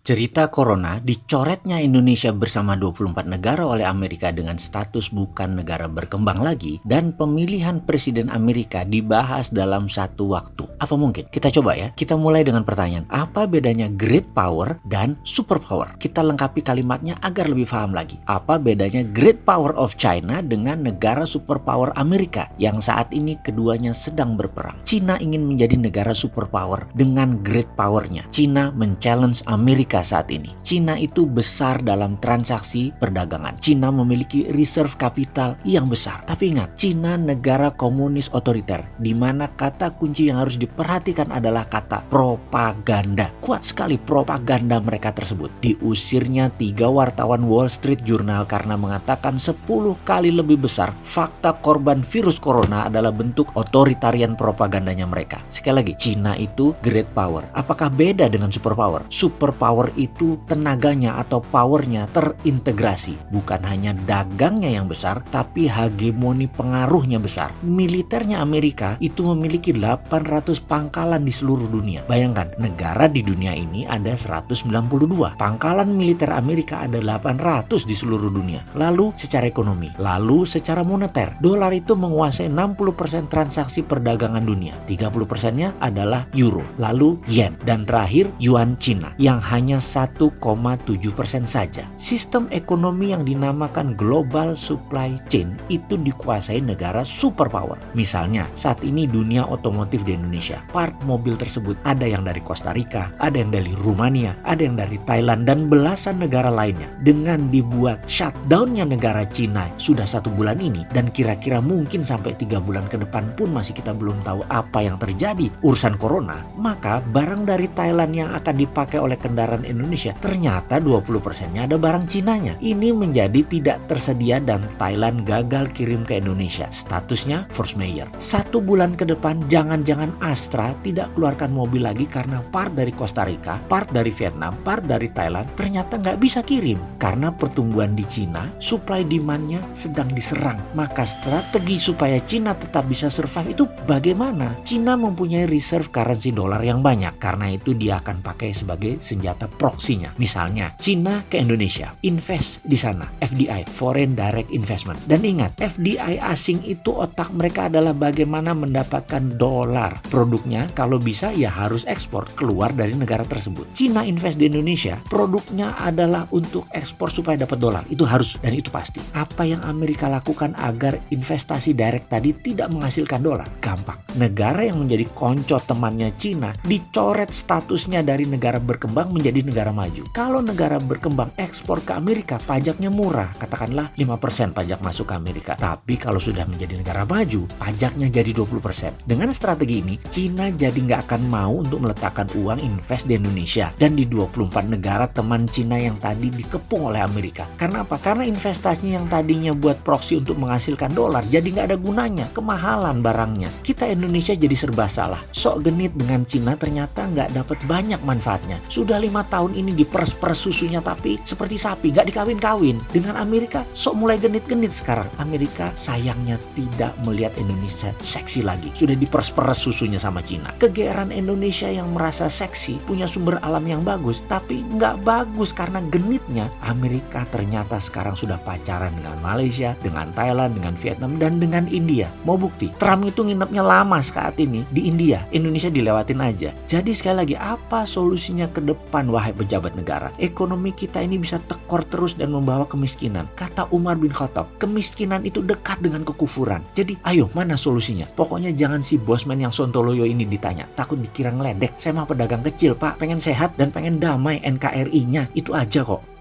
Cerita Corona, dicoretnya Indonesia bersama 24 negara oleh Amerika dengan status bukan negara berkembang lagi, dan pemilihan Presiden Amerika dibahas dalam satu waktu. Apa mungkin? Kita coba ya. Kita mulai dengan pertanyaan, apa bedanya great power dan super power? Kita lengkapi kalimatnya agar lebih paham lagi. Apa bedanya great power of China dengan negara superpower Amerika yang saat ini keduanya sedang berperang? Cina ingin menjadi negara superpower dengan great powernya. Cina men-challenge Amerika saat ini. Cina itu besar dalam transaksi perdagangan. Cina memiliki reserve capital yang besar. Tapi ingat, Cina negara komunis otoriter, di mana kata kunci yang harus diperhatikan adalah kata propaganda. Kuat sekali propaganda mereka tersebut. Diusirnya 3 wartawan Wall Street Journal karena mengatakan 10 kali lebih besar fakta korban virus corona adalah bentuk otoritarian propagandanya mereka. Sekali lagi, Cina itu great power. Apakah beda dengan superpower? Superpower itu tenaganya atau powernya terintegrasi. Bukan hanya dagangnya yang besar, tapi hegemoni pengaruhnya besar. Militernya Amerika itu memiliki 800 pangkalan di seluruh dunia. Bayangkan, negara di dunia ini ada 192. Pangkalan militer Amerika ada 800 di seluruh dunia. Lalu secara ekonomi, lalu secara moneter, dolar itu menguasai 60% transaksi perdagangan dunia. 30%-nya adalah euro, lalu yen, dan terakhir yuan Cina yang hanya 1,7% saja. Sistem ekonomi yang dinamakan global supply chain itu dikuasai negara superpower. Misalnya, saat ini dunia otomotif di Indonesia, part mobil tersebut ada yang dari Costa Rica, ada yang dari Rumania, ada yang dari Thailand, dan belasan negara lainnya. Dengan dibuat shutdown-nya negara Cina sudah 1 bulan ini, dan kira-kira mungkin sampai 3 bulan ke depan pun masih kita belum tahu apa yang terjadi urusan corona, maka barang dari Thailand yang akan dipakai oleh kendaraan Indonesia ternyata 20%-nya ada barang Cinanya. Ini menjadi tidak tersedia dan Thailand gagal kirim ke Indonesia. Statusnya force majeure. 1 bulan ke depan jangan-jangan Astra tidak keluarkan mobil lagi karena part dari Costa Rica, part dari Vietnam, part dari Thailand ternyata nggak bisa kirim. Karena pertumbuhan di Cina, supply demand-nya sedang diserang. Maka strategi supaya Cina tetap bisa survive itu bagaimana? Cina mempunyai reserve currency dolar yang banyak. Karena itu dia akan pakai sebagai senjata proksinya. Misalnya, Cina ke Indonesia, invest di sana, FDI, Foreign Direct Investment. Dan ingat, FDI asing itu otak mereka adalah bagaimana mendapatkan dolar. Produknya kalau bisa ya harus ekspor keluar dari negara tersebut. Cina invest di Indonesia, produknya adalah untuk ekspor supaya dapat dolar. Itu harus dan itu pasti. Apa yang Amerika lakukan agar investasi direct tadi tidak menghasilkan dolar? Gampang. Negara yang menjadi konco temannya Cina dicoret statusnya dari negara berkembang menjadi negara maju. Kalau negara berkembang ekspor ke Amerika, pajaknya murah, katakanlah 5% pajak masuk ke Amerika. Tapi kalau sudah menjadi negara maju, pajaknya jadi 20%. Dengan strategi ini, Cina jadi nggak akan mau untuk meletakkan uang invest di Indonesia dan di 24 negara teman Cina yang tadi dikepung oleh Amerika. Karena apa? Karena investasinya yang tadinya buat proksi untuk menghasilkan dolar, jadi nggak ada gunanya, kemahalan barangnya. Kita Indonesia jadi serba salah. Sok genit dengan Cina ternyata nggak dapat banyak manfaatnya. Sudah 5 tahun ini diperes-peres susunya tapi seperti sapi, gak dikawin-kawin. Dengan Amerika sok mulai genit-genit sekarang. Amerika sayangnya tidak melihat Indonesia seksi lagi. Sudah diperes-peres susunya sama Cina. Kegeeran Indonesia yang merasa seksi, punya sumber alam yang bagus, tapi gak bagus karena genitnya. Amerika ternyata sekarang sudah pacaran dengan Malaysia, dengan Thailand, dengan Vietnam, dan dengan India. Mau bukti? Trump itu nginepnya lama saat ini di India. Indonesia dilewatin aja. Jadi sekali lagi, apa solusinya ke depan wahai pejabat negara? Ekonomi kita ini bisa tekor terus dan membawa kemiskinan. Kata Umar bin Khattab, kemiskinan itu dekat dengan kekufuran. Jadi ayo, mana solusinya? Pokoknya jangan si bosman yang sontoloyo ini ditanya. Takut dikira ngeledek. Saya mah pedagang kecil pak, pengen sehat dan pengen damai NKRI-nya. Itu aja kok.